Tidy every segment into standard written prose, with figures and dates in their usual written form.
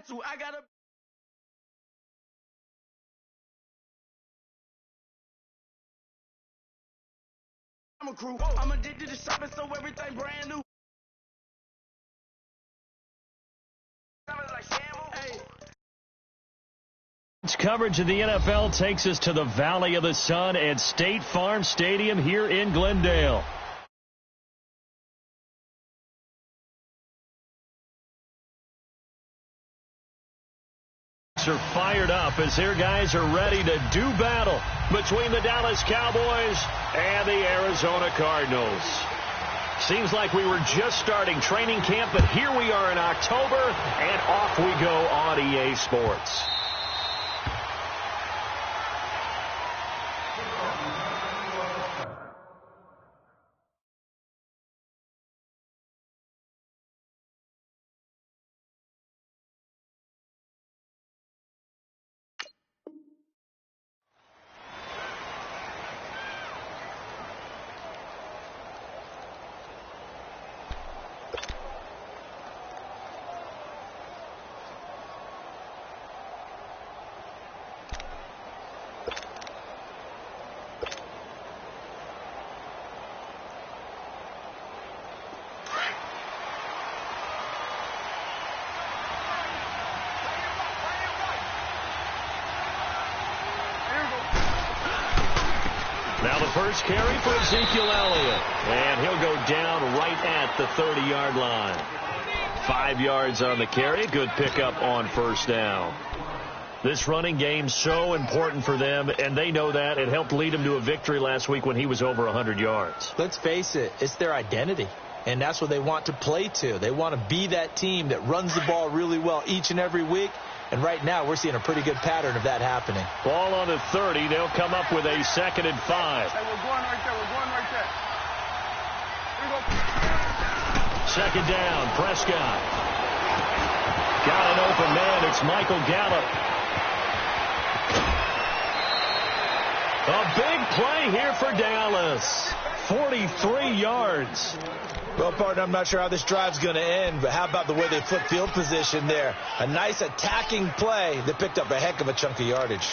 I gotta. I'm a crew. I'm addicted to shopping, so everything brand new. Coverage of the NFL takes us to the Valley of the Sun at State Farm Stadium here in Glendale. Are fired up as their guys are ready to do battle between the Dallas Cowboys and the Arizona Cardinals. Seems like we were just starting training camp, but here we are in October, and off we go on EA Sports. Now the first carry for Ezekiel Elliott. And he'll go down right at the 30-yard line. 5 yards on the carry. Good pickup on first down. This running game so important for them, and they know that. It helped lead them to a victory last week when he was over 100 yards. Let's face it, it's their identity. And that's what they want to play to. They want to be that team that runs the ball really well each and every week. And right now, we're seeing a pretty good pattern of that happening. Ball on the 30. They'll come up with a 2nd and 5. Hey, we're going right there. We're going right there. Here we go. 2nd down. Prescott. Got an open man. It's Michael Gallup. A big play here for Dallas. 43 yards. Well, partner, I'm not sure how this drive's going to end, but how about the way they flip field position there? A nice attacking play that picked up a heck of a chunk of yardage.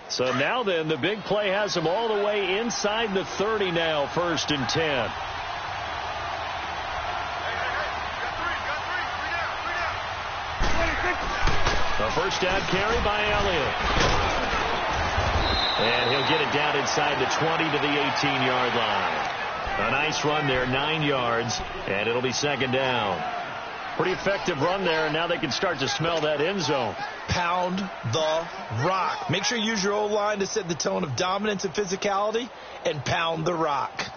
So now then, the big play has them all the way inside the 30 now, 1st and 10. A first down carry by Elliott. And he'll get it down inside the 20 to the 18-yard line. A nice run there, 9 yards, and it'll be 2nd down. Pretty effective run there, and now they can start to smell that end zone. Pound the rock. Make sure you use your O-line to set the tone of dominance and physicality, and pound the rock.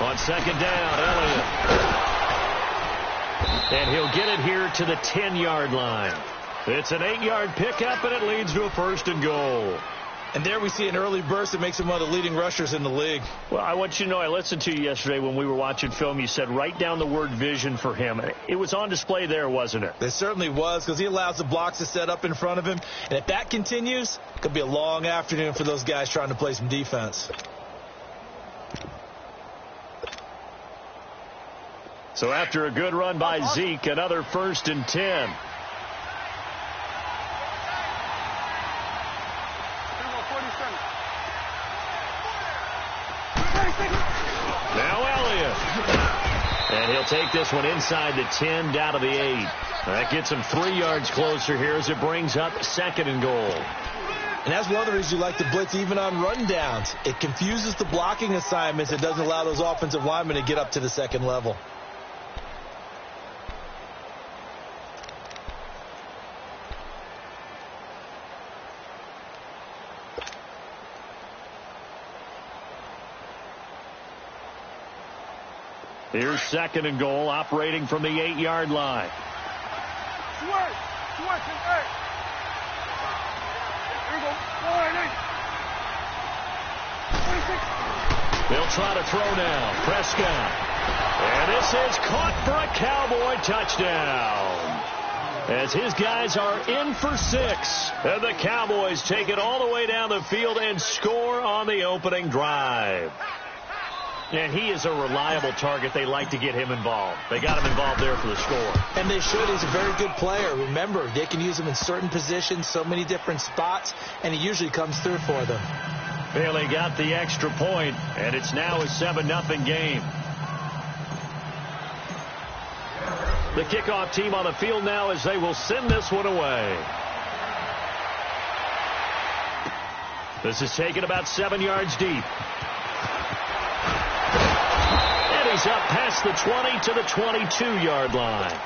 On 2nd down, Elliott. And he'll get it here to the 10-yard line. It's an 8-yard pickup, and it leads to a 1st and goal. And there we see an early burst that makes him one of the leading rushers in the league. Well, I want you to know, I listened to you yesterday when we were watching film. You said write down the word vision for him. It was on display there, wasn't it? It certainly was, because he allows the blocks to set up in front of him. And if that continues, it could be a long afternoon for those guys trying to play some defense. So after a good run by Zeke, another 1st and 10. Now Elliott. And he'll take this one inside the 10, down to the 8. That gets him 3 yards closer here as it brings up 2nd and goal. And that's one of the reasons you like to blitz even on rundowns. It confuses the blocking assignments. It doesn't allow those offensive linemen to get up to the second level. Here's 2nd and goal, operating from the 8-yard line. They'll try to throw now. Prescott. And this is caught for a Cowboy touchdown. As his guys are in for 6. And the Cowboys take it all the way down the field and score on the opening drive. And he is a reliable target. They like to get him involved. They got him involved there for the score. And they should. He's a very good player. Remember, they can use him in certain positions, so many different spots, and he usually comes through for them. Bailey got the extra point, and it's now a 7-0 game. The kickoff team on the field now as they will send this one away. This is taken about 7 yards deep. And he's up past the 20 to the 22-yard line.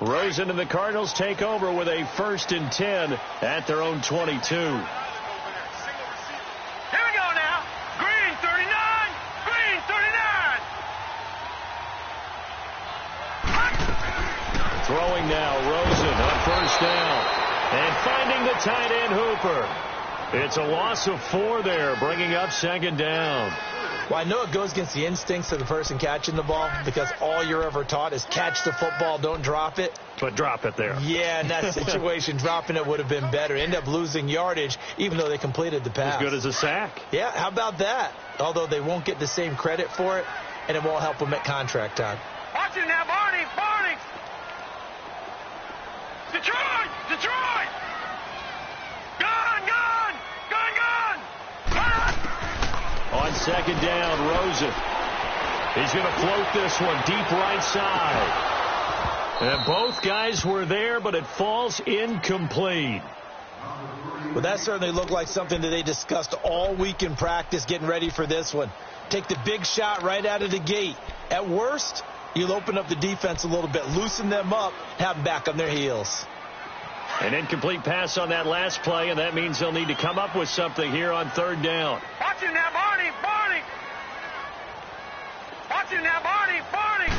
Rosen and the Cardinals take over with a 1st and 10 at their own 22. Here we go now. Green 39. Green 39. Throwing now, Rosen on 1st down. And finding the tight end, Hooper. It's a loss of 4 there, bringing up 2nd down. Well, I know it goes against the instincts of the person catching the ball because all you're ever taught is catch the football, don't drop it. But drop it there. Yeah, in that situation, dropping it would have been better. End up losing yardage, even though they completed the pass. As good as a sack. Yeah, how about that? Although they won't get the same credit for it, and it won't help them at contract time. Watch it now, Barney. Barney. Detroit. Detroit. Gone. Gone. Gone. Gone. Gone. On 2nd down, Rosen. He's going to float this one deep right side. And both guys were there, but it falls incomplete. Well, that certainly looked like something that they discussed all week in practice getting ready for this one. Take the big shot right out of the gate. At worst, you'll open up the defense a little bit, loosen them up, have them back on their heels. An incomplete pass on that last play, and that means they'll need to come up with something here on 3rd down. Watch it now, Barney. Barney. Watch it now, Barney. Barney.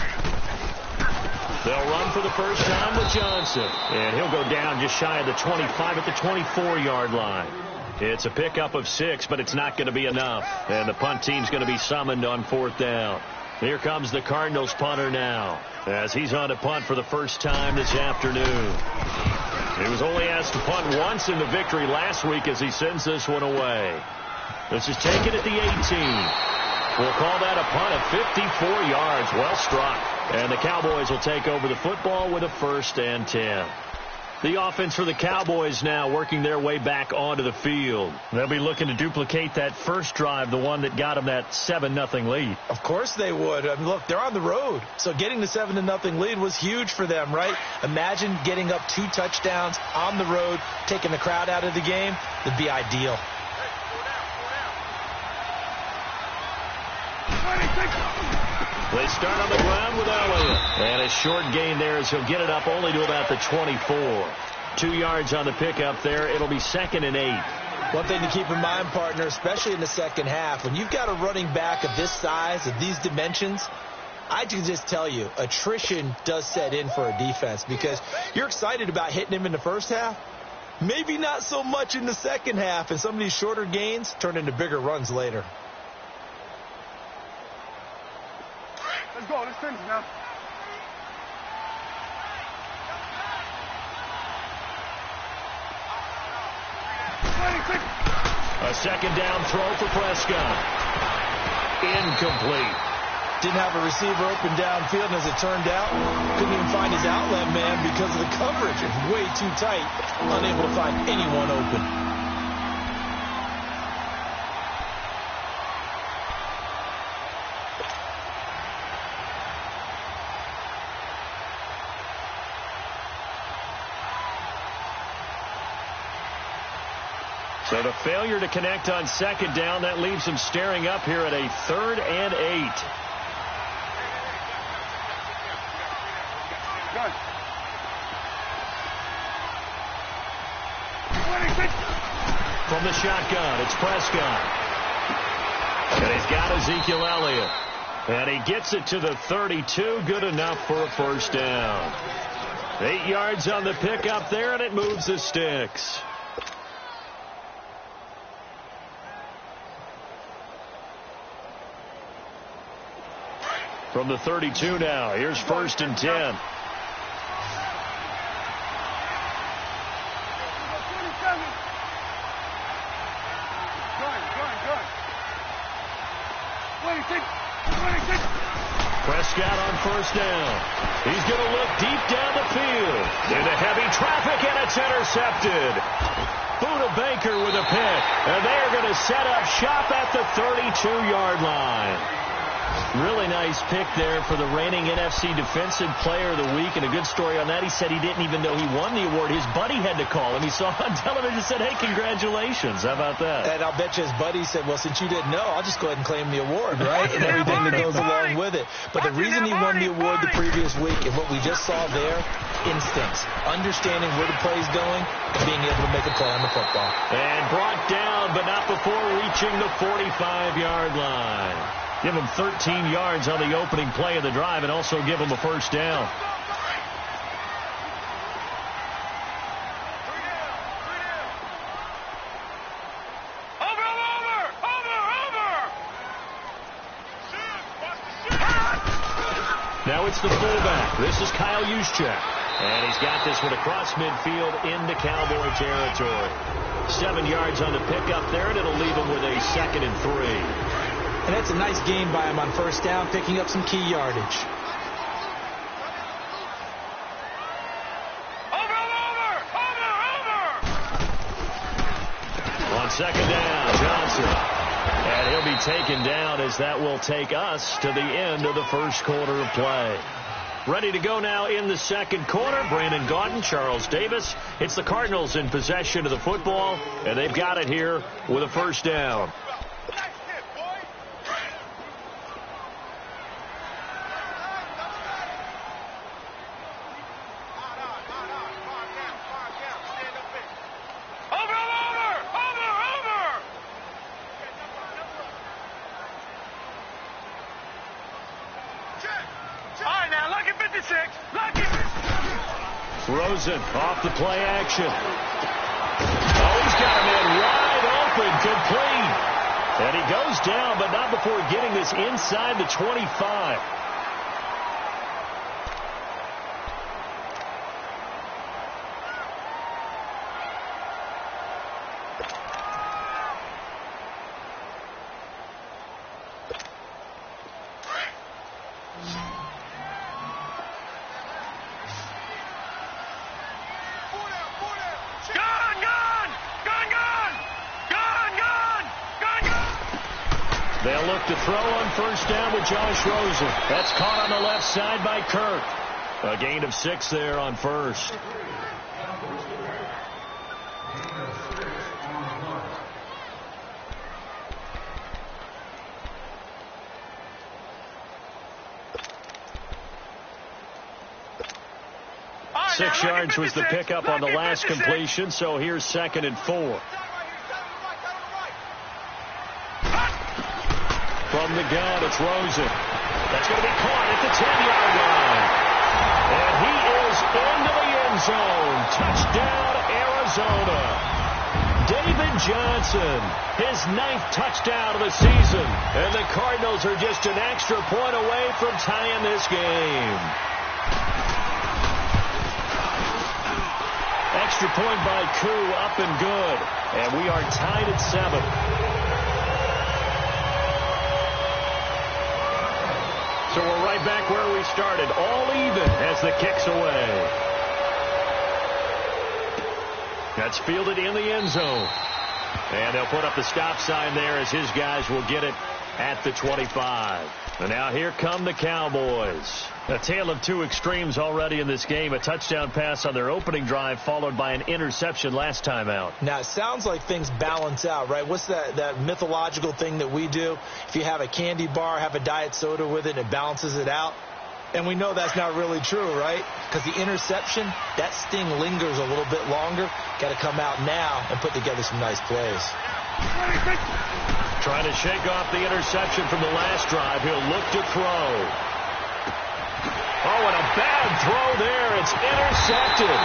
They'll run for the first time with Johnson. And he'll go down just shy of the 25 at the 24-yard line. It's a pickup of 6, but it's not going to be enough. And the punt team's going to be summoned on 4th down. Here comes the Cardinals punter now, as he's on to punt for the first time this afternoon. He was only asked to punt once in the victory last week as he sends this one away. This is taken at the 18. We'll call that a punt of 54 yards. Well struck. And the Cowboys will take over the football with a 1st and 10. The offense for the Cowboys now working their way back onto the field. They'll be looking to duplicate that first drive, the one that got them that 7-0 lead. Of course they would. I mean, look, they're on the road. So getting the 7-0 lead was huge for them, right? Imagine getting up 2 touchdowns on the road, taking the crowd out of the game. That'd be ideal. They start on the ground with Elliott. And a short gain there as he'll get it up only to about the 24. 2 yards on the pickup there. It'll be 2nd and 8. One thing to keep in mind, partner, especially in the second half, when you've got a running back of this size, of these dimensions, I can just tell you, attrition does set in for a defense because you're excited about hitting him in the first half. Maybe not so much in the second half, and some of these shorter gains turn into bigger runs later. Let's go. Let's finish now. A 2nd down throw for Prescott. Incomplete. Didn't have a receiver open downfield, and as it turned out, couldn't even find his outlet man because of the coverage. It was way too tight, unable to find anyone open. So the failure to connect on 2nd down, that leaves them staring up here at a 3rd and 8. from the shotgun. It's Prescott. And he's got Ezekiel Elliott. And he gets it to the 32. Good enough for a first down. 8 yards on the pickup there, and it moves the sticks. From the 32 now, here's 1st and 10. Prescott on 1st down. He's going to look deep down the field. Into heavy traffic, and it's intercepted. Buda Baker with a pick. And they're going to set up shop at the 32-yard line. Really nice pick there for the reigning NFC Defensive Player of the Week. And a good story on that. He said he didn't even know he won the award. His buddy had to call him. He saw on television and said, hey, congratulations. How about that? And I'll bet you his buddy said, well, since you didn't know, I'll just go ahead and claim the award, right? And everything that goes along with it. But the reason he won the award the previous week and what we just saw there, instincts, understanding where the play is going, and being able to make a play on the football. And brought down, but not before reaching the 45-yard line. Give him 13 yards on the opening play of the drive and also give him a first down. Now it's the fullback. This is Kyle Juszczyk. And he's got this one across midfield into Cowboy territory. 7 yards on the pickup there, and it'll leave him with a 2nd and 3. And that's a nice game by him on 1st down, picking up some key yardage. On 2nd down, Johnson. And he'll be taken down as that will take us to the end of the 1st quarter of play. Ready to go now in the 2nd quarter. Brandon Gaudin, Charles Davis. It's the Cardinals in possession of the football, and they've got it here with a 1st down. Rosen off the play action. Oh, he's got a man wide open, complete. And he goes down, but not before getting this inside the 25. They'll look to throw on 1st down with Josh Rosen. That's caught on the left side by Kirk. A gain of 6 there on 1st. Right, 6 yards was the pickup on the last completion, so here's 2nd and 4. From the gun, it's Rosen. That's going to be caught at the 10-yard line. And he is into the end zone. Touchdown, Arizona. David Johnson, his 9th touchdown of the season. And the Cardinals are just an extra point away from tying this game. Extra point by Koo, up and good. And we are tied at 7. So we're right back where we started, all even as the kick's away. That's fielded in the end zone. And they'll put up the stop sign there as his guys will get it at the 25. And now here come the Cowboys. A tale of two extremes already in this game. A touchdown pass on their opening drive followed by an interception last time out. Now, it sounds like things balance out, right? What's that mythological thing that we do? If you have a candy bar, have a diet soda with it, and it balances it out. And we know that's not really true, right? Because the interception, that sting lingers a little bit longer. Got to come out now and put together some nice plays. Trying to shake off the interception from the last drive. He'll look to throw. Oh, and a bad throw there. It's intercepted.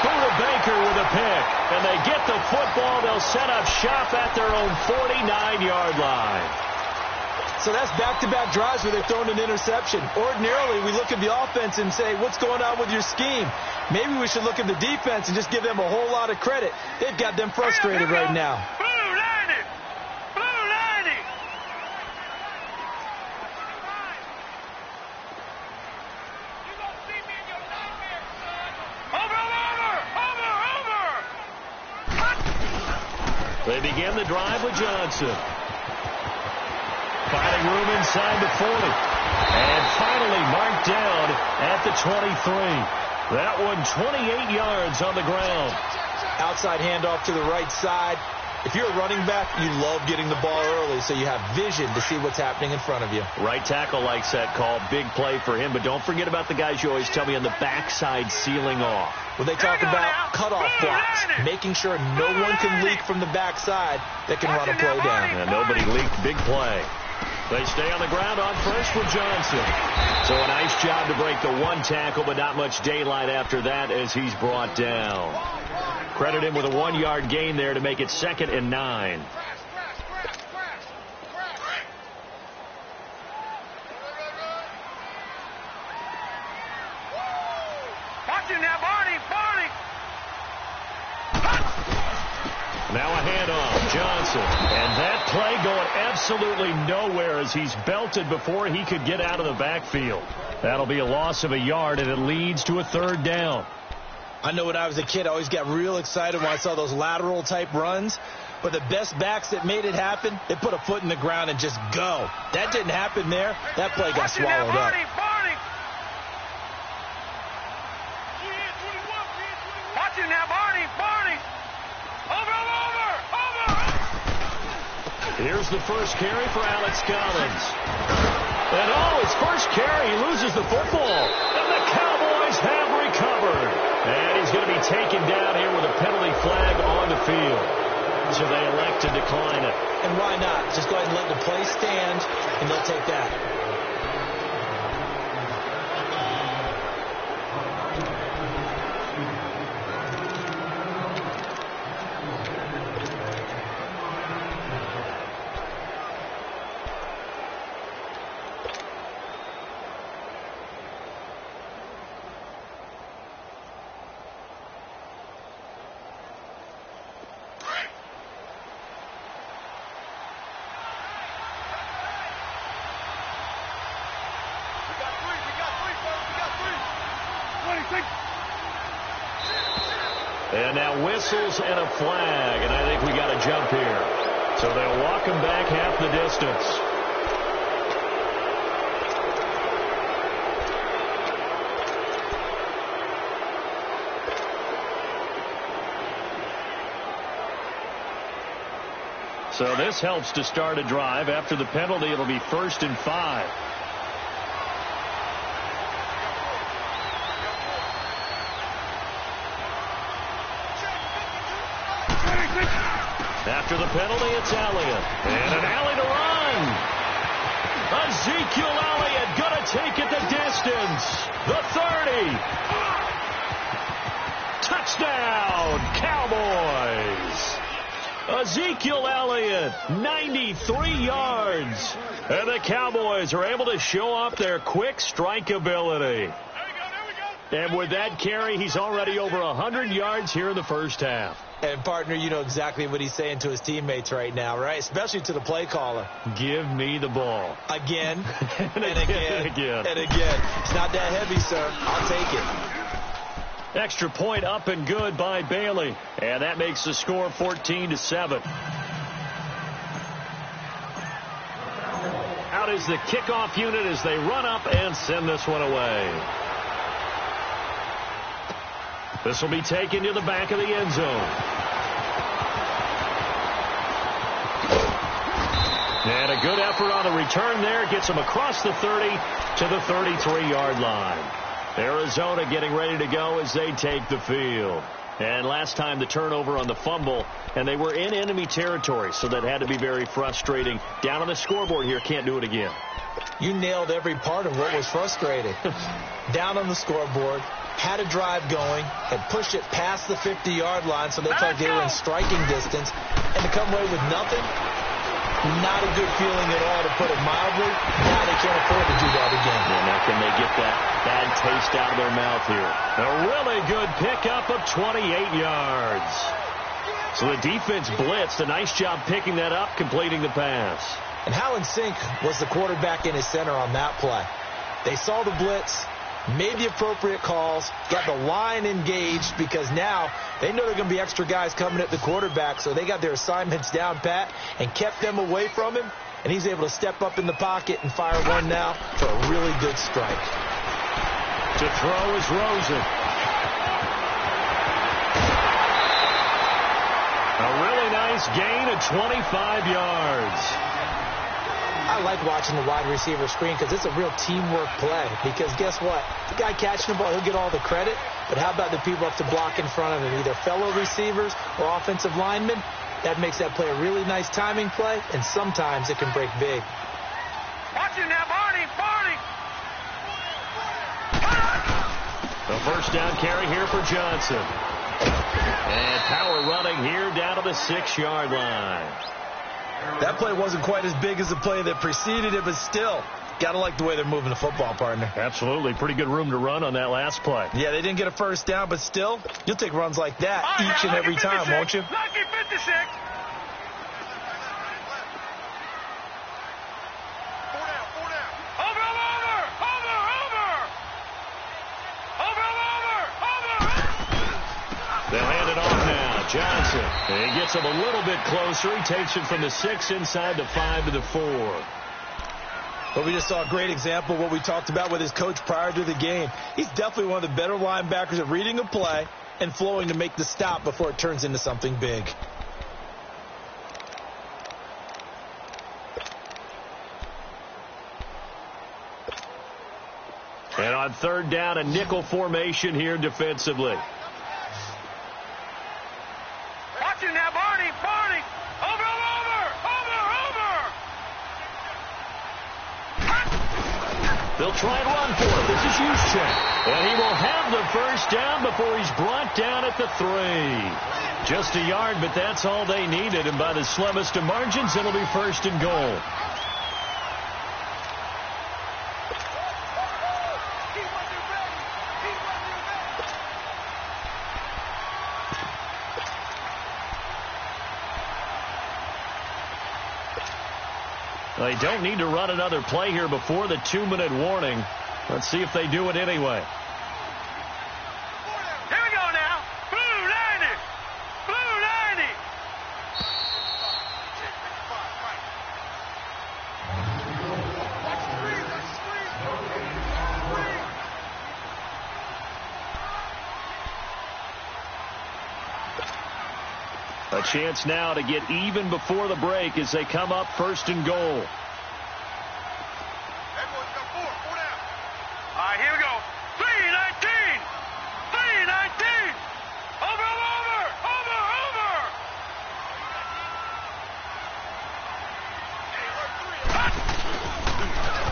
Buda Baker with a pick. And they get the football. They'll set up shop at their own 49-yard line. So that's back-to-back drives where they're throwing an interception. Ordinarily, we look at the offense and say, what's going on with your scheme? Maybe we should look at the defense and just give them a whole lot of credit. They've got them frustrated right now. They begin the drive with Johnson. Finding room inside the 40. And finally marked down at the 23. That one 28 yards on the ground. Outside handoff to the right side. If you're a running back, you love getting the ball early so you have vision to see what's happening in front of you. Right tackle likes that call. Big play for him. But don't forget about the guys you always tell me on the backside sealing off. Well, they talk about cutoff blocks, making sure no one can leak from the backside that can run a play down. And nobody leaked. Big play. They stay on the ground on first with Johnson. So a nice job to break the one tackle, but not much daylight after that as he's brought down. Credit him with a 1-yard gain there to make it 2nd and 9. Now a handoff, Johnson. And that play going absolutely nowhere as he's belted before he could get out of the backfield. That'll be a loss of a yard, and it leads to a 3rd down. I know when I was a kid, I always got real excited when I saw those lateral-type runs. But the best backs that made it happen, they put a foot in the ground and just go. That didn't happen there. That play got swallowed up. Here's the first carry for Alex Collins. And his first carry, he loses the football. And the Cowboys have recovered. And he's going to be taken down here with a penalty flag on the field. So they elect to decline it. And why not? Just go ahead and let the play stand, and they'll take that. And now whistles and a flag, and I think we got a jump here. So they'll walk him back half the distance. So this helps to start a drive. After the penalty, it'll be 1st and 5. After the penalty, it's Elliott. And an alley to run. Ezekiel Elliott going to take it the distance. The 30. Touchdown, Cowboys. Ezekiel Elliott, 93 yards. And the Cowboys are able to show off their quick strike ability. And with that carry, he's already over 100 yards here in the first half. And, partner, you know exactly what he's saying to his teammates right now, right? Especially to the play caller. Give me the ball. Again, and again. And again. It's not that heavy, sir. I'll take it. Extra point up and good by Bailey. And that makes the score 14-7. Out is the kickoff unit as they run up and send this one away. This will be taken to the back of the end zone. And a good effort on the return there. Gets him across the 30 to the 33-yard line. Arizona getting ready to go as they take the field. And last time the turnover on the fumble, and they were in enemy territory, so that had to be very frustrating. Down on the scoreboard here, can't do it again. You nailed every part of what was frustrating. Down on the scoreboard, had a drive going, had pushed it past the 50-yard line, so they felt like they were in striking distance, and to come away with nothing, not a good feeling at all, to put it mildly. Now they can't afford to do that again. And now can they get that bad taste out of their mouth here? A really good pickup of 28 yards. So the defense blitzed. A nice job picking that up, completing the pass. And how in sync was the quarterback and his center on that play? They saw the blitz, made the appropriate calls, got the line engaged, because now they know there are going to be extra guys coming at the quarterback, so they got their assignments down pat and kept them away from him, and he's able to step up in the pocket and fire one now for a really good strike. To throw is Rosen. A really nice gain of 25 yards. I like watching the wide receiver screen because it's a real teamwork play. Because guess what? The guy catching the ball, he'll get all the credit. But how about the people up to block in front of him, either fellow receivers or offensive linemen? That makes that play a really nice timing play, and sometimes it can break big. Watch it now, Barney! The first down carry here for Johnson. And power running here down to the 6-yard line. That play wasn't quite as big as the play that preceded it, but still, got to like the way they're moving the football, partner. Absolutely. Pretty good room to run on that last play. Yeah, they didn't get a first down, but still, you'll take runs like that each and every time, won't you? Lucky 56. They'll hand it off now. Johnson. And he gets him a little bit closer. He takes it from the 6 inside the 5 to the 4. But we just saw a great example of what we talked about with his coach prior to the game. He's definitely one of the better linebackers at reading a play and flowing to make the stop before it turns into something big. And on third down, a nickel formation here defensively. Watch it now, Barney! Over! They'll try and run for it. This is Juszczyk. And he will have the first down before he's brought down at the 3. Just a yard, but that's all they needed. And by the slimmest of margins, it'll be first and goal. They don't need to run another play here before the 2-minute warning. Let's see if they do it anyway. Here we go now. Blue 90. Blue 90. A chance now to get even before the break as they come up first and goal. All right, here we go. 3-19. 3-19. Over.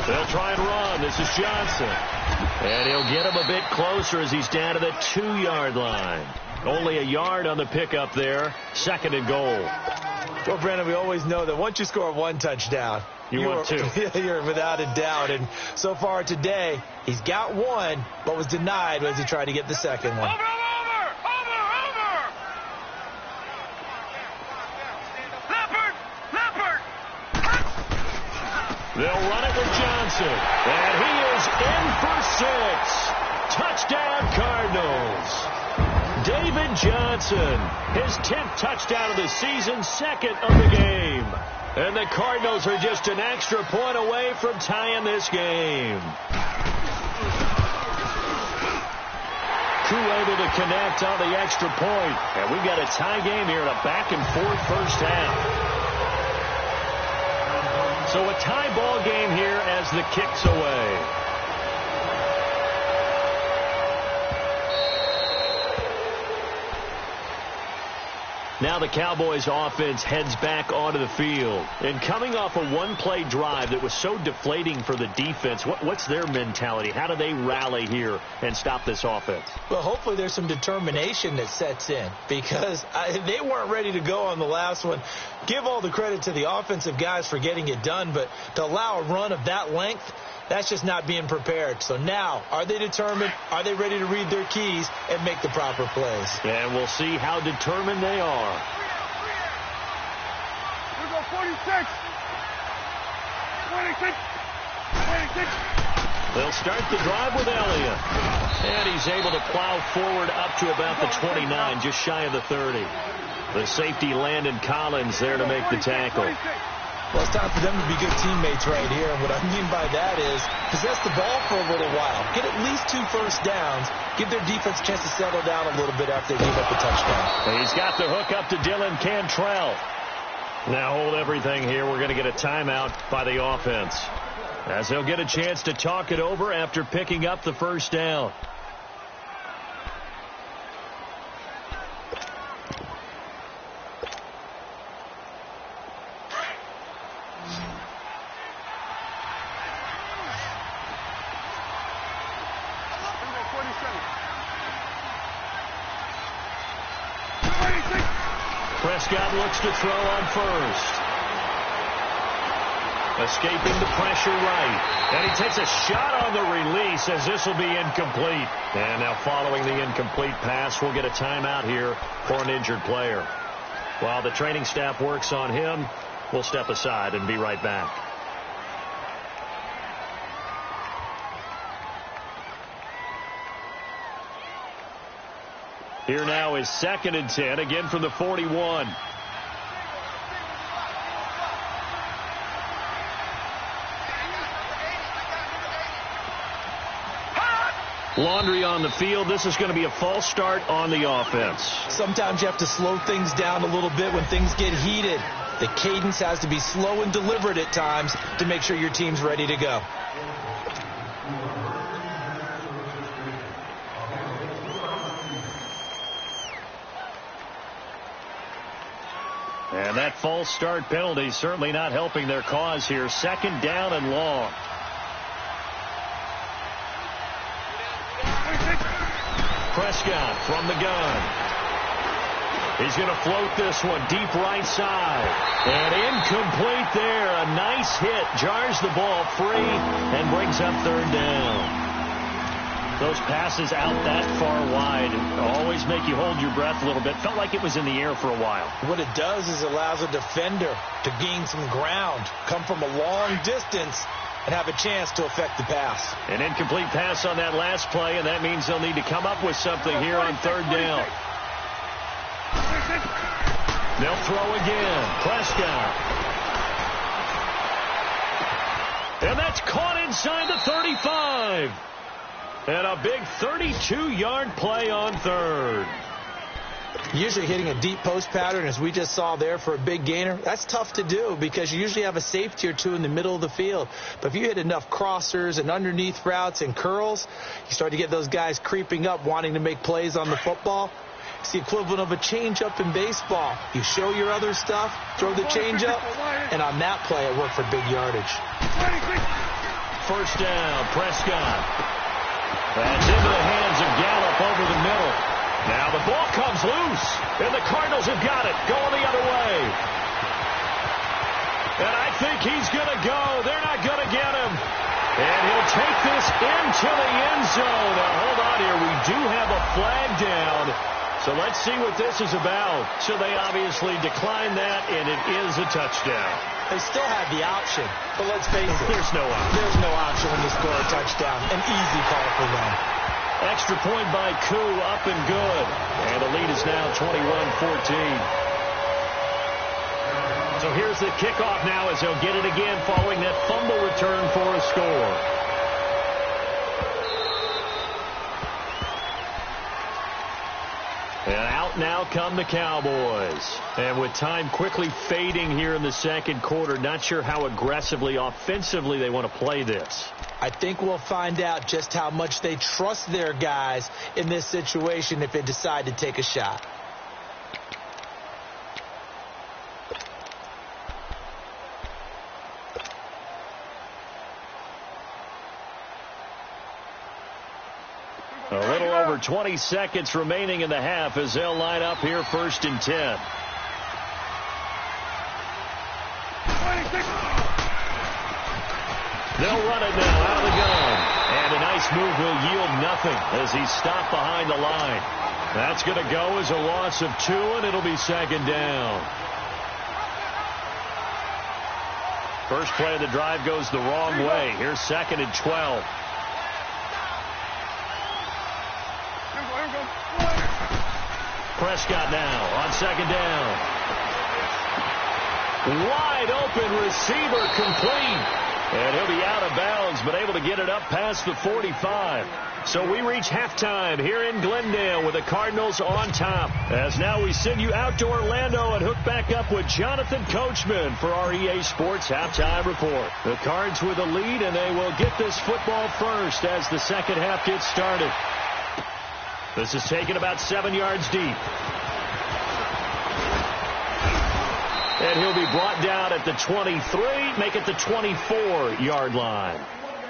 They'll try and run. This is Johnson. And he'll get him a bit closer as he's down to the 2-yard line. Only a yard on the pickup there. Second and goal. Well, Brandon, we always know that once you score one touchdown, you're 2. You're without a doubt. And so far today, he's got one, but was denied as he tried to get the second one. Over. Leopard. They'll run it with Johnson. And he is in for 6. Touchdown, Cardinals. David Johnson, his 10th touchdown of the season, second of the game. And the Cardinals are just an extra point away from tying this game. Crew able to connect on the extra point. And we've got a tie game here in a back-and-forth first half. So a tie ball game here as the kick's away. Now the Cowboys offense heads back onto the field. And coming off a one-play drive that was so deflating for the defense, what's their mentality? How do they rally here and stop this offense? Well, hopefully there's some determination that sets in because they weren't ready to go on the last one. Give all the credit to the offensive guys for getting it done, but to allow a run of that length, that's just not being prepared. So now, are they determined? Are they ready to read their keys and make the proper plays? And we'll see how determined they are. We go 46. 26. 26. They'll start the drive with Elliott. And he's able to plow forward up to about the 29, just shy of the 30. The safety Landon Collins there to make the tackle. Well, it's time for them to be good teammates right here. And what I mean by that is possess the ball for a little while. Get at least 2 first downs. Give their defense a chance to settle down a little bit after they give up a touchdown. He's got the hook up to Dylan Cantrell. Now hold everything here. We're going to get a timeout by the offense, as they'll get a chance to talk it over after picking up the first down. Prescott looks to throw on first. Escaping the pressure right. And he takes a shot on the release as this will be incomplete. And now following the incomplete pass, we'll get a timeout here for an injured player. While the training staff works on him, we'll step aside and be right back. Here now is 2nd and 10, again from the 41. Laundry on the field. This is going to be a false start on the offense. Sometimes you have to slow things down a little bit when things get heated. The cadence has to be slow and deliberate at times to make sure your team's ready to go. And that false start penalty certainly not helping their cause here. 2nd down and long. Prescott from the gun. He's going to float this one deep right side. And incomplete there. A nice hit. Jars the ball free and brings up 3rd down. Those passes out that far wide always make you hold your breath a little bit. Felt like it was in the air for a while. What it does is it allows a defender to gain some ground, come from a long distance, and have a chance to affect the pass. An incomplete pass on that last play, and that means they'll need to come up with something here on 3rd down. They'll throw again. Prescott. And that's caught inside the 35. And a big 32-yard play on 3rd. Usually hitting a deep post pattern, as we just saw there, for a big gainer, that's tough to do because you usually have a safety or two in the middle of the field. But if you hit enough crossers and underneath routes and curls, you start to get those guys creeping up wanting to make plays on the football. It's the equivalent of a changeup in baseball. You show your other stuff, throw the changeup, and on that play it worked for big yardage. 1st down, Prescott. That's into the hands of Gallup over the middle. Now the ball comes loose, and the Cardinals have got it, going the other way. And I think he's going to go. They're not going to get him. And he'll take this into the end zone. Now, hold on here. We do have a flag down. So let's see what this is about. So they obviously declined that, and it is a touchdown. They still had the option, but let's face it. There's no option. There's no option when you score a touchdown. An easy call for them. Extra point by Koo, up and good. And the lead is now 21-14. So here's the kickoff now as they'll get it again following that fumble return for a score. And out Out now come the Cowboys. And with time quickly fading here in the second quarter, not sure how aggressively, offensively they want to play this. I think we'll find out just how much they trust their guys in this situation if they decide to take a shot. A little over 20 seconds remaining in the half as they'll line up here 1st and 10. They'll run it now out of the gun. And a nice move will yield nothing as he's stopped behind the line. That's going to go as a loss of 2, and it'll be 2nd down. First play of the drive goes the wrong way. Here's 2nd and 12. Prescott now on 2nd down. Wide open receiver complete. And he'll be out of bounds, but able to get it up past the 45. So we reach halftime here in Glendale with the Cardinals on top. As now we send you out to Orlando and hook back up with Jonathan Coachman for our EA Sports Halftime Report. The Cards with a lead, and they will get this football first as the second half gets started. This is taken about 7 yards deep. And he'll be brought down at the 23, make it the 24-yard line.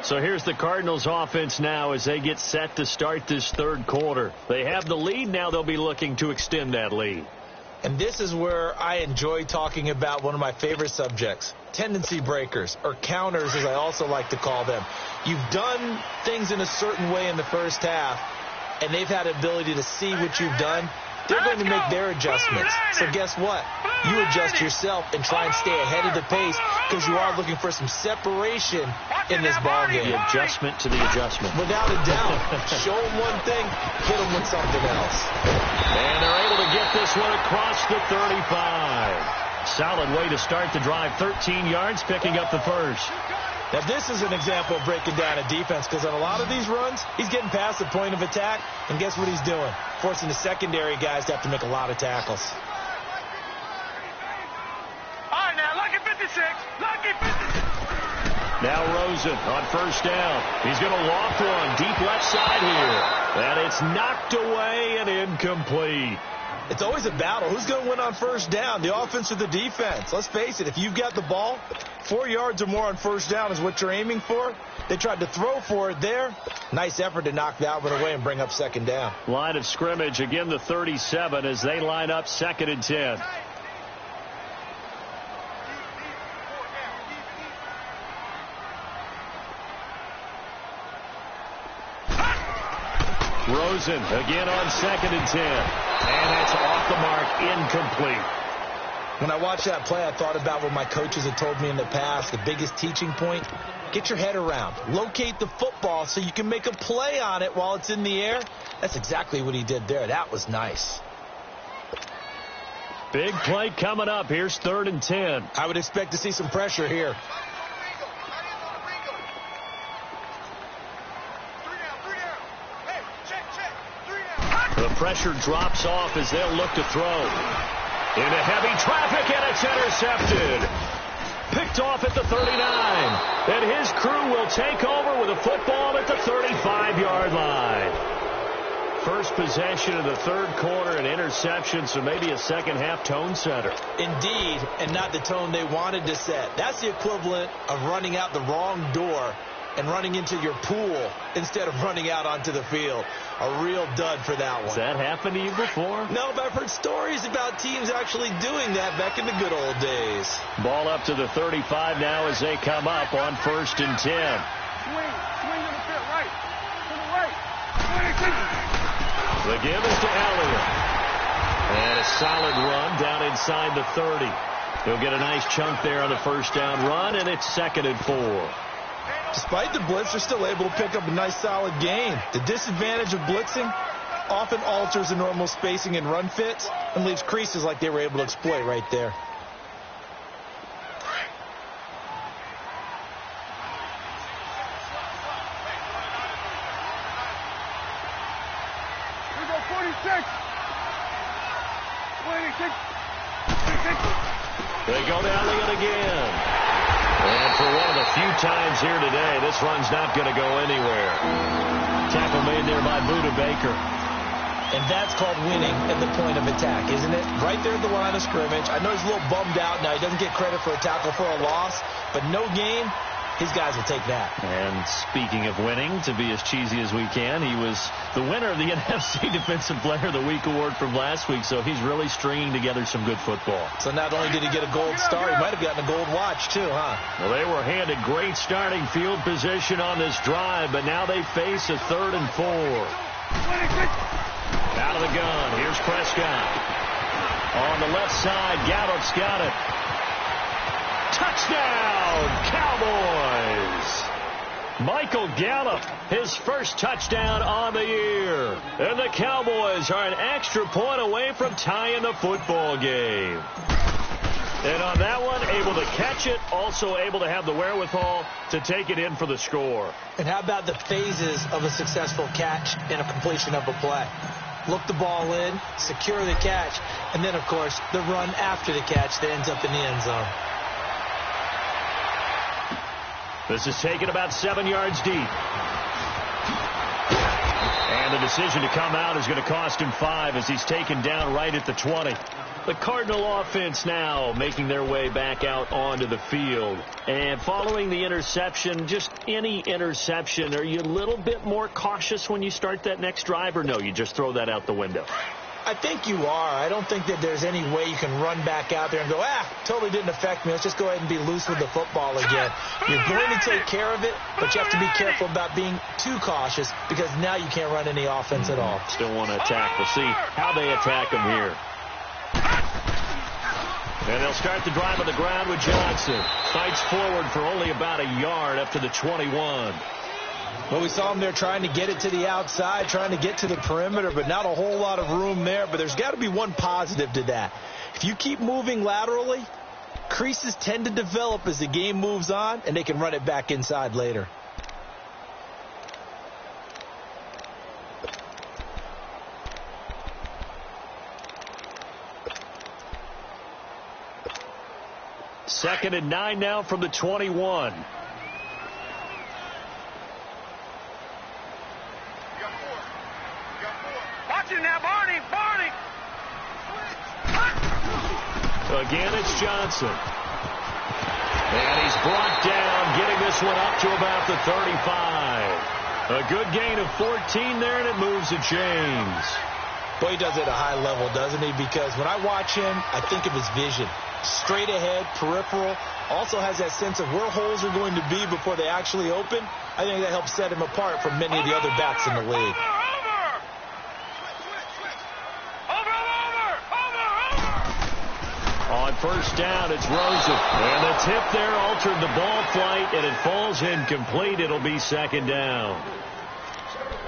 So here's the Cardinals offense now as they get set to start this third quarter. They have the lead. Now they'll be looking to extend that lead. And this is where I enjoy talking about one of my favorite subjects, tendency breakers, or counters as I also like to call them. You've done things in a certain way in the first half, and they've had the ability to see what you've done. They're going to make their adjustments. So guess what? You adjust yourself and try and stay ahead of the pace because you are looking for some separation in this ball game. The adjustment to the adjustment. Without a doubt. Show them one thing, hit them with something else. And they're able to get this one across the 35. Solid way to start the drive. 13 yards, picking up the first. Now, this is an example of breaking down a defense because on a lot of these runs, he's getting past the point of attack, and guess what he's doing? Forcing the secondary guys to have to make a lot of tackles. All right, now, lucky 56. Lucky 56. Now Rosen on first down. He's going to loft one deep left side here. And it's knocked away and incomplete. It's always a battle. Who's going to win on first down, the offense or the defense? Let's face it, if you've got the ball, 4 yards or more on first down is what you're aiming for. They tried to throw for it there. Nice effort to knock that one away and bring up 2nd down. Line of scrimmage, again the 37 as they line up 2nd and 10. Rosen again on 2nd and 10. And that's off the mark, incomplete. When I watched that play, I thought about what my coaches had told me in the past. The biggest teaching point, get your head around. Locate the football so you can make a play on it while it's in the air. That's exactly what he did there. That was nice. Big play coming up. Here's 3rd and 10. I would expect to see some pressure here. The pressure drops off as they'll look to throw. Into heavy traffic, and it's intercepted. Picked off at the 39. And his crew will take over with a football at the 35-yard line. First possession of the third quarter, an interception, so maybe a second-half tone setter. Indeed, and not the tone they wanted to set. That's the equivalent of running out the wrong door and running into your pool instead of running out onto the field. A real dud for that one. Has that happened to you before? No, but I've heard stories about teams actually doing that back in the good old days. Ball up to the 35 now as they come up on 1st and 10. Swing to the field, right. To the right. Swing. The give is to Elliott. And a solid run down inside the 30. He'll get a nice chunk there on the first down run, and it's 2nd and 4. Despite the blitz, they're still able to pick up a nice solid gain. The disadvantage of blitzing often alters the normal spacing and run fits and leaves creases like they were able to exploit right there. Here we go, 46. They go to Elliott again. And for one of the few times here today, this run's not going to go anywhere. Tackle made there by Buda Baker. And that's called winning at the point of attack, isn't it? Right there at the line of scrimmage. I know he's a little bummed out now. He doesn't get credit for a tackle for a loss, but no gain, his guys will take that. And speaking of winning, to be as cheesy as we can, he was the winner of the NFC Defensive Player of the Week award from last week, so he's really stringing together some good football. So not only did he get a gold star, he might have gotten a gold watch too, huh? Well, they were handed great starting field position on this drive, but now they face a 3rd and 4. Out of the gun, here's Prescott. On the left side, Gallup's got it. Touchdown, Cowboys! Michael Gallup, his first touchdown on the year. And the Cowboys are an extra point away from tying the football game. And on that one, able to catch it, also able to have the wherewithal to take it in for the score. And how about the phases of a successful catch and a completion of a play? Look the ball in, secure the catch, and then, of course, the run after the catch that ends up in the end zone. This is taken about 7 yards deep. And the decision to come out is going to cost him 5 as he's taken down right at the 20. The Cardinal offense now making their way back out onto the field. And following the interception, just any interception, are you a little bit more cautious when you start that next drive, or no, you just throw that out the window? I think you are. I don't think that there's any way you can run back out there and go, totally didn't affect me. Let's just go ahead and be loose with the football again. You're going to take care of it, but you have to be careful about being too cautious because now you can't run any offense at all. Still want to attack. We'll see how they attack him here. And they'll start the drive on the ground with Johnson. Fights forward for only about a yard up to the 21. Well, we saw him there trying to get it to the outside, trying to get to the perimeter, but not a whole lot of room there. But there's got to be one positive to that. If you keep moving laterally, creases tend to develop as the game moves on, and they can run it back inside later. Second and 9 now from the 21. Now, Barney. Again, it's Johnson. And he's brought down, getting this one up to about the 35. A good gain of 14 there, and it moves the chains. Boy, he does it at a high level, doesn't he? Because when I watch him, I think of his vision. Straight ahead, peripheral. Also has that sense of where holes are going to be before they actually open. I think that helps set him apart from many of the other backs in the league. On first down, it's Rosen. And the tip there altered the ball flight, and it falls incomplete. It'll be second down.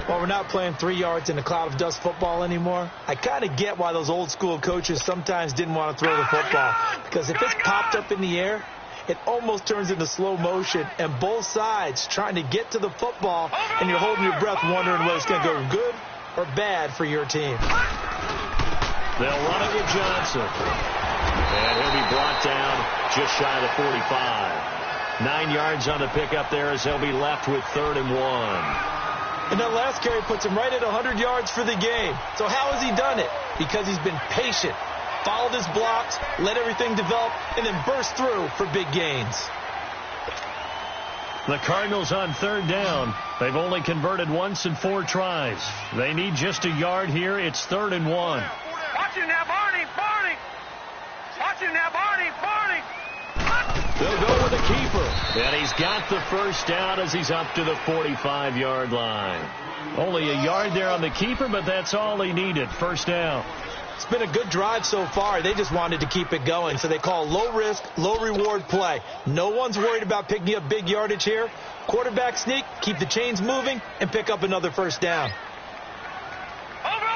Well, we're not playing 3 yards in a cloud of dust football anymore. I kind of get why those old school coaches sometimes didn't want to throw the football. Because if it's popped up in the air, it almost turns into slow motion. And both sides trying to get to the football, and you're holding your breath wondering whether it's going to go good or bad for your team. They'll run it with Johnson. And he'll be brought down just shy of the 45. 9 yards on the pickup there as they'll be left with 3rd and 1. And that last carry puts him right at 100 yards for the game. So how has he done it? Because he's been patient, followed his blocks, let everything develop, and then burst through for big gains. The Cardinals on 3rd down. They've only converted once in 4 tries. They need just a yard here. It's 3rd and 1. Watch him now, Barney. Watch him now, Barney. They'll go with the keeper. And he's got the first down as he's up to the 45-yard line. Only a yard there on the keeper, but that's all he needed. First down. It's been a good drive so far. They just wanted to keep it going, so they call low-risk, low-reward play. No one's worried about picking up big yardage here. Quarterback sneak, keep the chains moving, and pick up another first down. Over.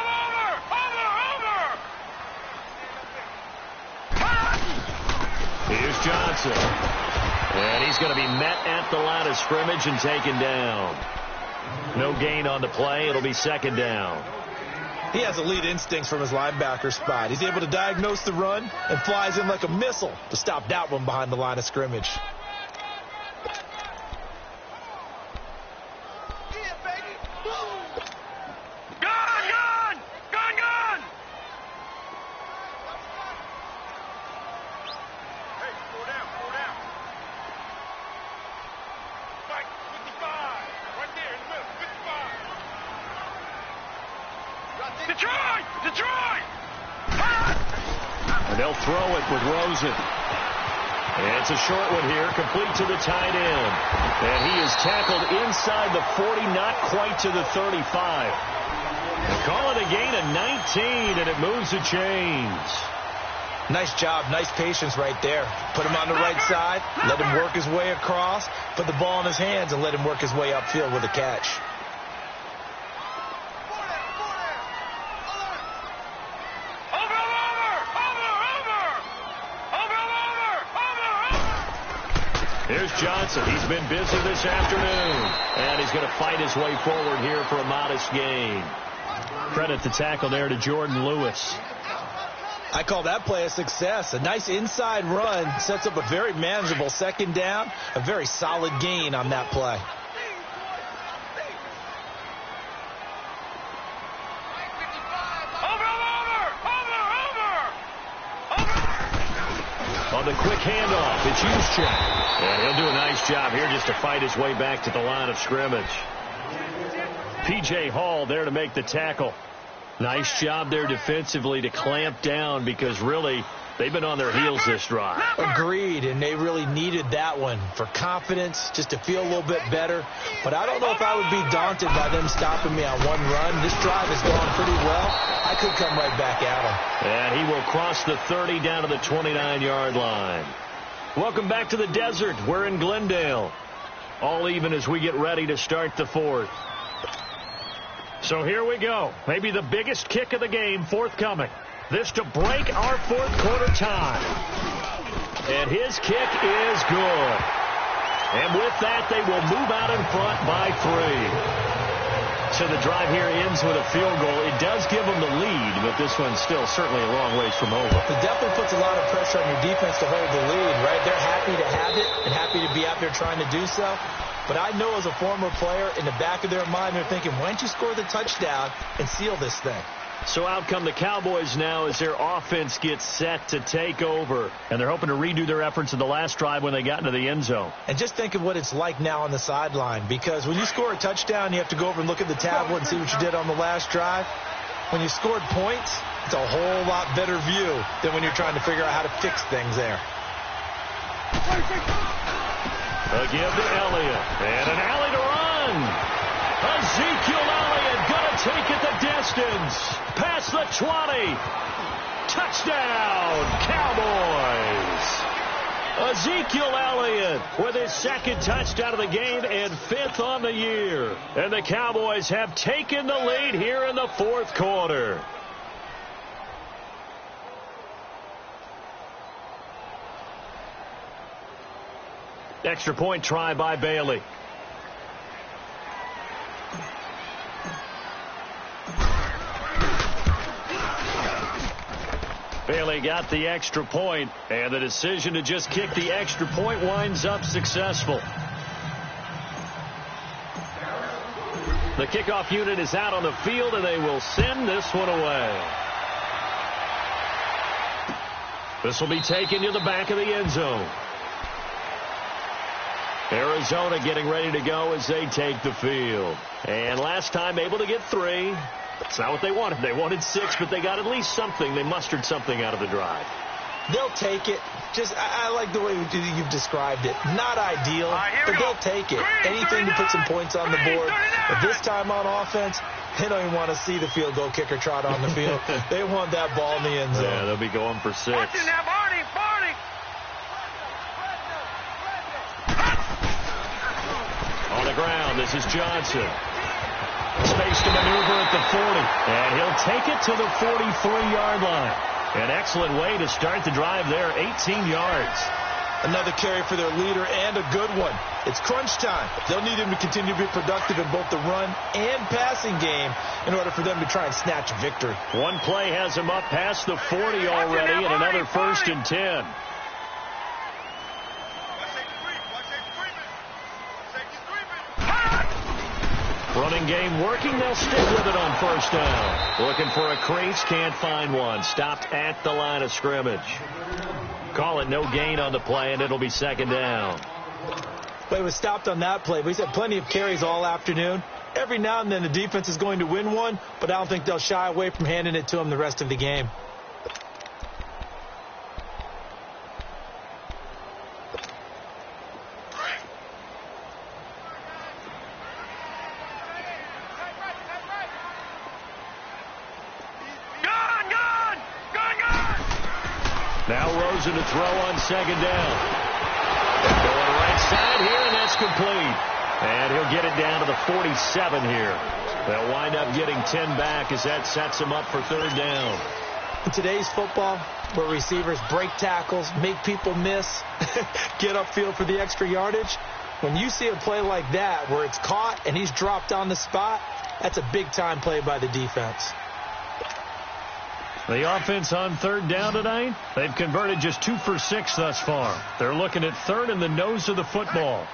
Here's Johnson. And he's going to be met at the line of scrimmage and taken down. No gain on the play. It'll be second down. He has elite instincts from his linebacker spot. He's able to diagnose the run and flies in like a missile to stop that one behind the line of scrimmage. And they'll throw it with Rosen. And it's a short one here, complete to the tight end. And he is tackled inside the 40, not quite to the 35. They call it a gain of 19, and it moves the chains. Nice job, nice patience right there. Put him on the right side, let him work his way across, put the ball in his hands, and let him work his way upfield with a catch. Here's Johnson. He's been busy this afternoon. And he's going to fight his way forward here for a modest gain. Credit the tackle there to Jordan Lewis. I call that play a success. A nice inside run sets up a very manageable second down. A very solid gain on that play. On the quick handoff, it's Juszczyk. And he'll do a nice job here just to fight his way back to the line of scrimmage. P.J. Hall there to make the tackle. Nice job there defensively to clamp down because really they've been on their heels this drive. Agreed, and they really needed that one for confidence, just to feel a little bit better. But I don't know if I would be daunted by them stopping me on one run. This drive has gone pretty well. I could come right back at them. And he will cross the 30 down to the 29-yard line. Welcome back to the desert. We're in Glendale. All even as we get ready to start the fourth. So here we go. Maybe the biggest kick of the game forthcoming. This to break our fourth quarter tie. And his kick is good. And with that, they will move out in front by 3. So the drive here ends with a field goal. It does give them the lead, but this one's still certainly a long ways from over. It definitely puts a lot of pressure on your defense to hold the lead, right? They're happy to have it and happy to be out there trying to do so. But I know as a former player, in the back of their mind, they're thinking, why don't you score the touchdown and seal this thing? So out come the Cowboys now as their offense gets set to take over. And they're hoping to redo their efforts in the last drive when they got into the end zone. And just think of what it's like now on the sideline. Because when you score a touchdown, you have to go over and look at the tablet and see what you did on the last drive. When you scored points, it's a whole lot better view than when you're trying to figure out how to fix things there. A give to Elliott. And an alley to run. Ezekiel Elliott going to take it the distance. Past the 20. Touchdown, Cowboys. Ezekiel Elliott with his second touchdown of the game and 5th on the year. And the Cowboys have taken the lead here in the fourth quarter. Extra point try by Bailey. Bailey got the extra point, and the decision to just kick the extra point winds up successful. The kickoff unit is out on the field, and they will send this one away. This will be taken to the back of the end zone. Arizona getting ready to go as they take the field. And last time able to get 3. That's not what they wanted. They wanted 6, but they got at least something. They mustered something out of the drive. They'll take it. I like the way you've described it. Not ideal, but they'll take it. Anything to put some points on the board. But this time on offense, they don't even want to see the field goal kicker trot on the field. They want that ball in the end zone. Yeah, they'll be going for 6. On the ground, this is Johnson. Space to maneuver at the 40. And he'll take it to the 43-yard line. An excellent way to start the drive there, 18 yards. Another carry for their leader, and a good one. It's crunch time. They'll need him to continue to be productive in both the run and passing game in order for them to try and snatch a victory. One play has him up past the 40 already, and another 1st and 10. Running game working. They'll stick with it on 1st down. Looking for a crease. Can't find one. Stopped at the line of scrimmage. Call it no gain on the play, and it'll be 2nd down. Play was stopped on that play, but he's had plenty of carries all afternoon. Every now and then the defense is going to win one, but I don't think they'll shy away from handing it to him the rest of the game. Now Rosen to throw on 2nd down. Going right side here, and that's complete. And he'll get it down to the 47 here. They'll wind up getting 10 back as that sets him up for 3rd down. In today's football, where receivers break tackles, make people miss, get upfield for the extra yardage, when you see a play like that where it's caught and he's dropped on the spot, that's a big-time play by the defense. The offense on 3rd down tonight, they've converted just 2 for 6 thus far. They're looking at 3rd in the nose of the football.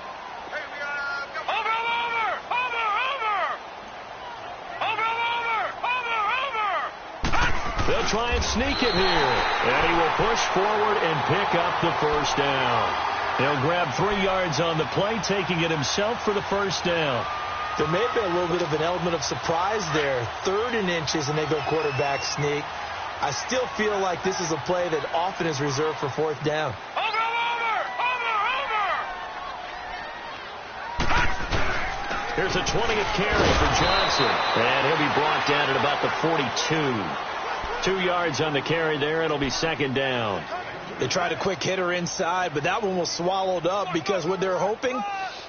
They'll try and sneak it here. And he will push forward and pick up the 1st down. He'll grab 3 yards on the play, taking it himself for the 1st down. There may be a little bit of an element of surprise there. 3rd and inches, and they go quarterback sneak. I still feel like this is a play that often is reserved for 4th down. Here's a 20th carry for Johnson. And he'll be brought down at about the 42. 2 yards on the carry there. It'll be 2nd down. They tried a quick hitter inside, but that one was swallowed up because what they're hoping,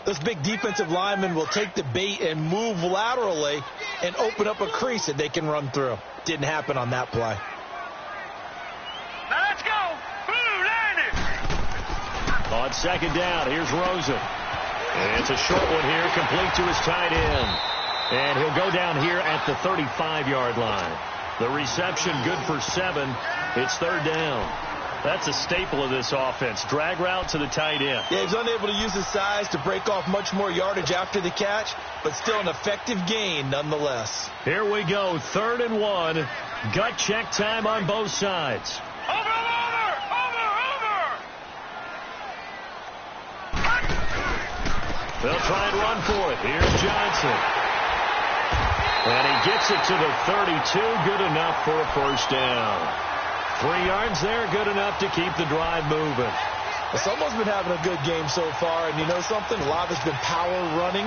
this big defensive lineman will take the bait and move laterally and open up a crease that they can run through. Didn't happen on that play. Now let's go. On 2nd down, here's Rosen. And it's a short one here, complete to his tight end. And he'll go down here at the 35-yard line. The reception good for 7. It's 3rd down. That's a staple of this offense. Drag route to the tight end. Yeah, he's unable to use his size to break off much more yardage after the catch, but still an effective gain nonetheless. Here we go, 3rd and 1. Gut check time on both sides. They'll try and run for it. Here's Johnson. And he gets it to the 32. Good enough for a 1st down. 3 yards there, good enough to keep the drive moving. Someone's been having a good game so far, and you know something? A lot of it's been power running.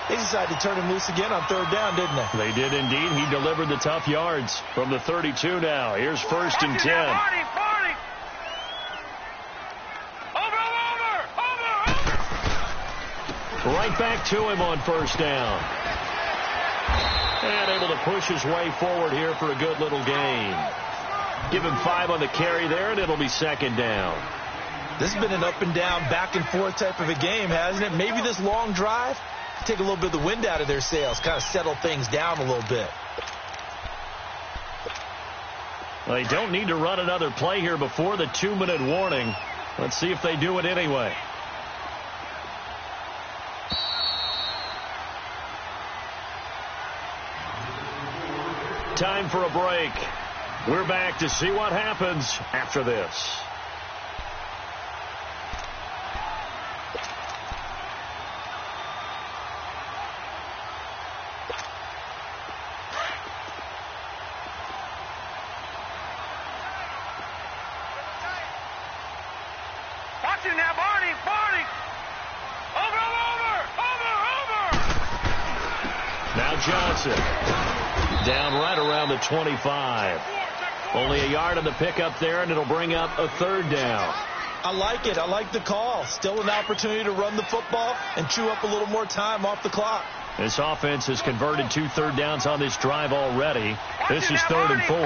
They decided to turn him loose again on 3rd down, didn't they? They did indeed. He delivered the tough yards from the 32 now. Here's 1st and 10. Right back to him on 1st down. And able to push his way forward here for a good little gain. Give him 5 on the carry there, and it'll be 2nd down. This has been an up and down, back and forth type of a game, hasn't it? Maybe this long drive, take a little bit of the wind out of their sails, kind of settle things down a little bit. Well, they don't need to run another play here before the 2-minute warning. Let's see if they do it anyway. Time for a break. We're back to see what happens after this. Watch it now, Barney. Over. Now Johnson. Down right around the 25. Only a yard on the pickup there, and it'll bring up a 3rd down. I like it. I like the call. Still an opportunity to run the football and chew up a little more time off the clock. This offense has converted 2 third downs on this drive already. This is 3rd and 4.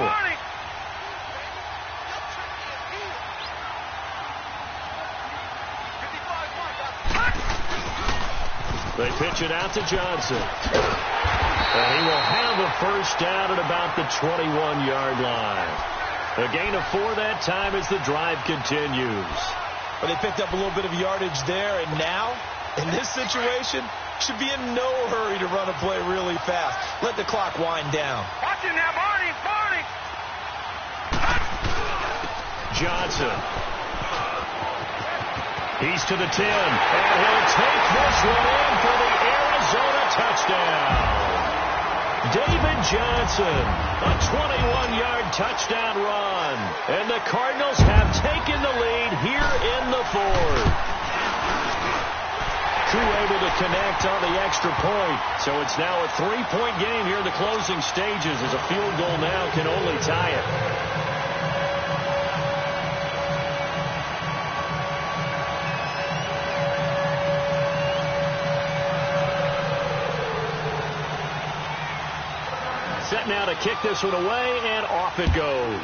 They pitch it out to Johnson. And he will have a first down at about the 21-yard line. A gain of 4 that time as the drive continues. Well, they picked up a little bit of yardage there, and now, in this situation, should be in no hurry to run a play really fast. Let the clock wind down. Watch it now, Barney. Johnson. He's to the 10, and he'll take this one in for the Arizona touchdown. David Johnson, a 21-yard touchdown run, and the Cardinals have taken the lead here in the fourth. Crew able to connect on the extra point, so it's now a 3-point game here in the closing stages as a field goal now can only tie it. Set now to kick this one away, and off it goes.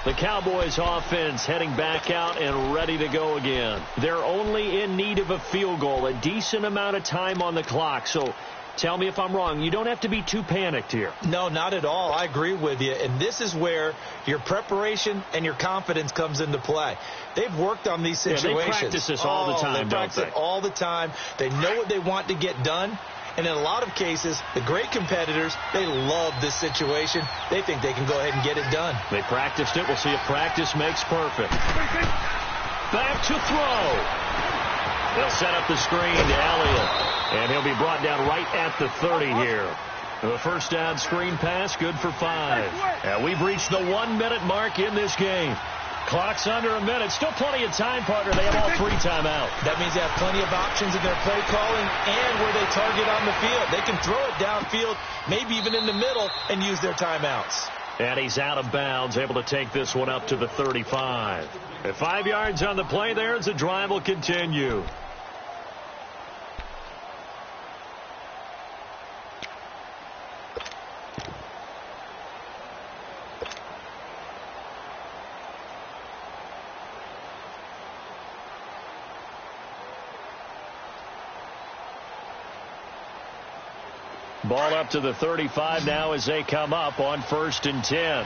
The Cowboys offense heading back out and ready to go again. They're only in need of a field goal, a decent amount of time on the clock. So tell me if I'm wrong. You don't have to be too panicked here. No, not at all. I agree with you. And this is where your preparation and your confidence comes into play. They've worked on these situations. Yeah, they practice this all the time, they practice it all the time. They know what they want to get done. And in a lot of cases, the great competitors, they love this situation. They think they can go ahead and get it done. They practiced it. We'll see if practice makes perfect. Back to throw. They'll set up the screen to Elliott. And he'll be brought down right at the 30 here. The first down screen pass, good for 5. And we've reached the 1-minute mark in this game. Clock's under a minute. Still plenty of time, partner. They have all 3 timeouts. That means they have plenty of options in their play calling and where they target on the field. They can throw it downfield, maybe even in the middle, and use their timeouts. And he's out of bounds, able to take this one up to the 35. At 5 yards on the play there as the drive will continue. Ball up to the 35 now as they come up on 1st and 10.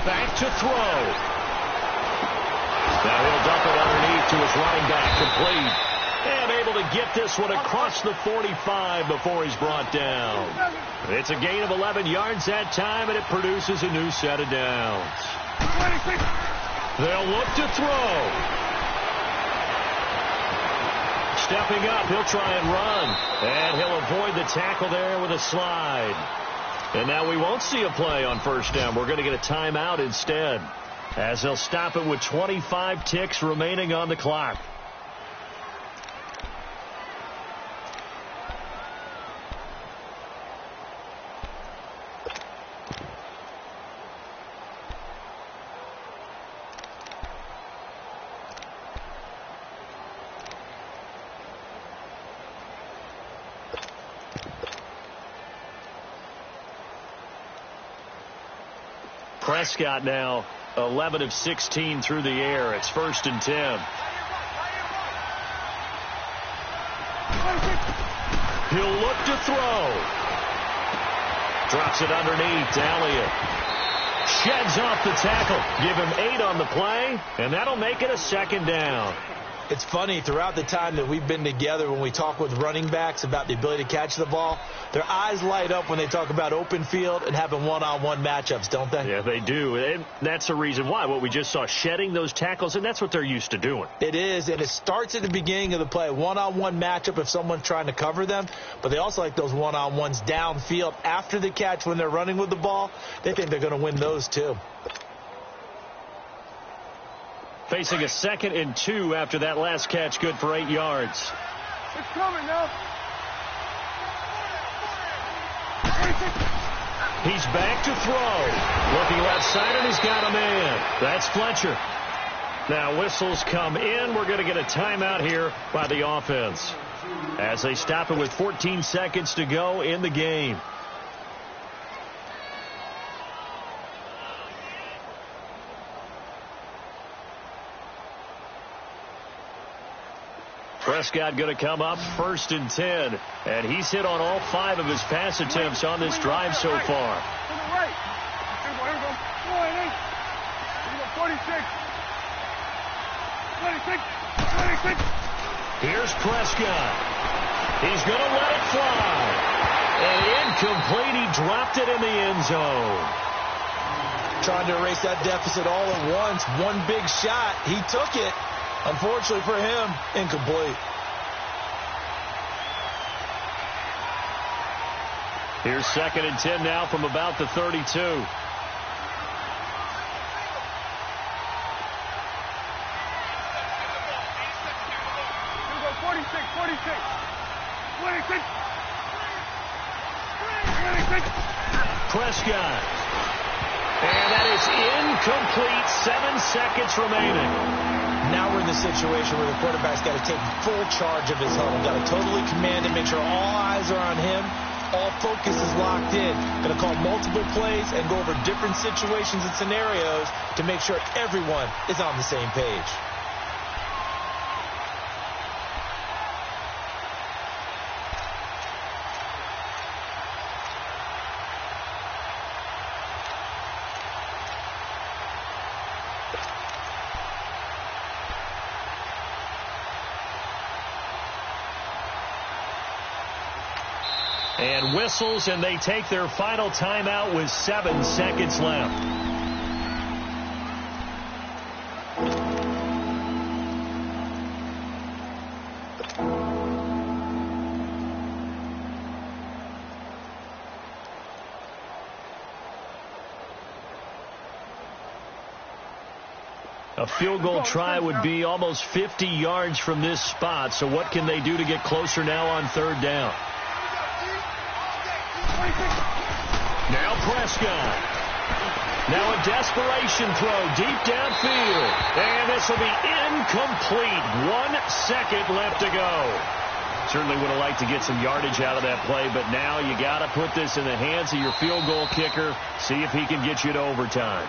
Back to throw. Now he'll dump it underneath to his running back, complete. And able to get this one across the 45 before he's brought down. It's a gain of 11 yards that time, and it produces a new set of downs. They'll look to throw. Stepping up, he'll try and run. And he'll avoid the tackle there with a slide. And now we won't see a play on 1st down. We're going to get a timeout instead, as they'll stop it with 25 ticks remaining on the clock. Prescott now 11 of 16 through the air. It's 1st and 10. He'll look to throw. Drops it underneath to Elliott. Sheds off the tackle. Give him 8 on the play, and that'll make it a 2nd down. It's funny, throughout the time that we've been together, when we talk with running backs about the ability to catch the ball, their eyes light up when they talk about open field and having one-on-one matchups, don't they? Yeah, they do. And that's the reason why. What we just saw, shedding those tackles, and that's what they're used to doing. It is, and it starts at the beginning of the play. One-on-one matchup if someone's trying to cover them, but they also like those one-on-ones downfield after the catch when they're running with the ball. They think they're going to win those, too. Facing a 2nd and 2 after that last catch, good for 8 yards. It's coming now. He's back to throw. Looking left side, and he's got a man. That's Fletcher. Now whistles come in. We're going to get a timeout here by the offense as they stop it with 14 seconds to go in the game. Prescott going to come up 1st and 10. And he's hit on all 5 of his pass attempts on this drive so far. 26. Here's Prescott. He's going to let it fly. And incomplete. He dropped it in the end zone. Trying to erase that deficit all at once. One big shot. He took it. Unfortunately for him, incomplete. Here's 2nd and 10 now from about the 32. 26. Prescott. And that is incomplete. 7 seconds remaining. Now we're in the situation where the quarterback's got to take full charge of his huddle. Got to totally command and make sure all eyes are on him. All focus is locked in. Going to call multiple plays and go over different situations and scenarios to make sure everyone is on the same page. And whistles, and they take their final timeout with 7 seconds left. A field goal try would be almost 50 yards from this spot. So what can they do to get closer now on 3rd down? Now Prescott. Now a desperation throw deep downfield. And this will be incomplete. 1 second left to go. Certainly would have liked to get some yardage out of that play, but now you got to put this in the hands of your field goal kicker. See if he can get you to overtime.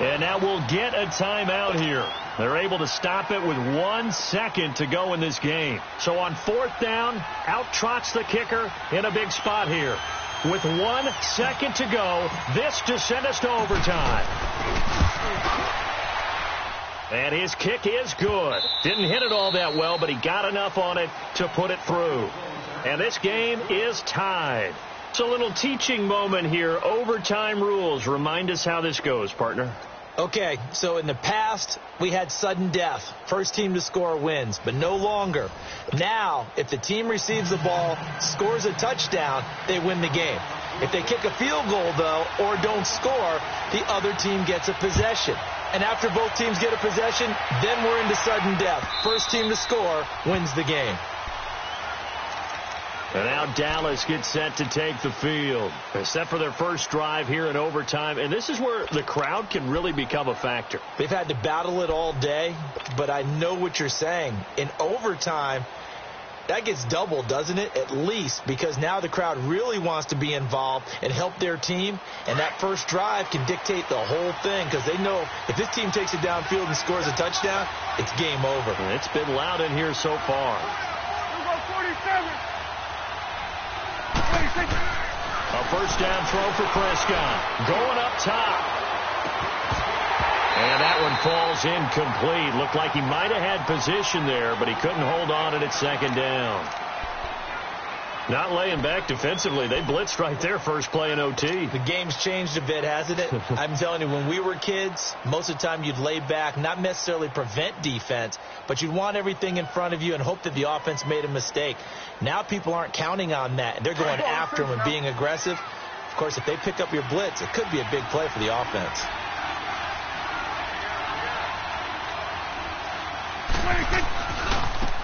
And now we'll get a timeout here. They're able to stop it with 1 second to go in this game. So on 4th down, out trots the kicker in a big spot here. With 1 second to go, this to send us to overtime. And his kick is good. Didn't hit it all that well, but he got enough on it to put it through. And this game is tied. It's a little teaching moment here. Overtime rules. Remind us how this goes, partner. Okay, so in the past, we had sudden death. First team to score wins, but no longer. Now, if the team receives the ball, scores a touchdown, they win the game. If they kick a field goal, though, or don't score, the other team gets a possession. And after both teams get a possession, then we're into sudden death. First team to score wins the game. And now Dallas gets set to take the field. They're set for their first drive here in overtime. And this is where the crowd can really become a factor. They've had to battle it all day, but I know what you're saying. In overtime, that gets doubled, doesn't it? At least, because now the crowd really wants to be involved and help their team. And that first drive can dictate the whole thing because they know if this team takes it downfield and scores a touchdown, it's game over. And it's been loud in here so far. 47. A first down throw for Prescott. Going up top. And that one falls incomplete. Looked like he might have had position there, but he couldn't hold on at 2nd down. Not laying back defensively. They blitzed right there first play in OT. The game's changed a bit, hasn't it? I'm telling you, when we were kids, most of the time you'd lay back, not necessarily prevent defense, but you'd want everything in front of you and hope that the offense made a mistake. Now people aren't counting on that. They're going after them and being aggressive. Of course, if they pick up your blitz, it could be a big play for the offense.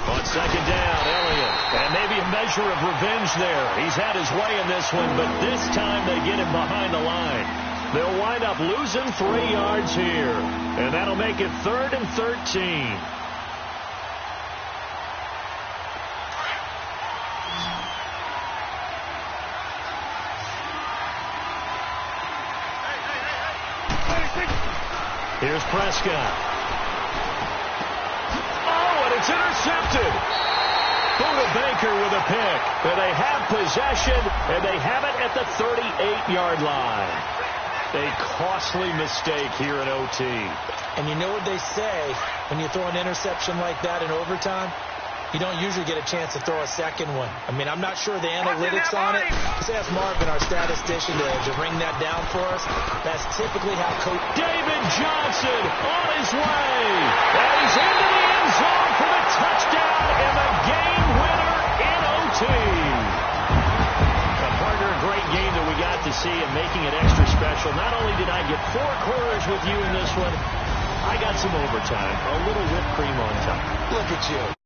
On 2nd down, Elliott. And maybe a measure of revenge there. He's had his way in this one, but this time they get him behind the line. They'll wind up losing 3 yards here. And that'll make it 3rd and 13. Here's Prescott. Oh, and it's intercepted. Buda Baker with a pick. And they have possession, and they have it at the 38-yard line. A costly mistake here in OT. And you know what they say when you throw an interception like that in overtime? You don't usually get a chance to throw a second one. I mean, I'm not sure the analytics on it. Let's ask Marvin, our statistician, to ring that down for us. That's typically how coach... David Johnson on his way. And he's into the end zone for the touchdown and the game winner in OT. Partner, a great game that we got to see and making it extra special. Not only did I get 4 quarters with you in this one, I got some overtime, a little whipped cream on top. Look at you.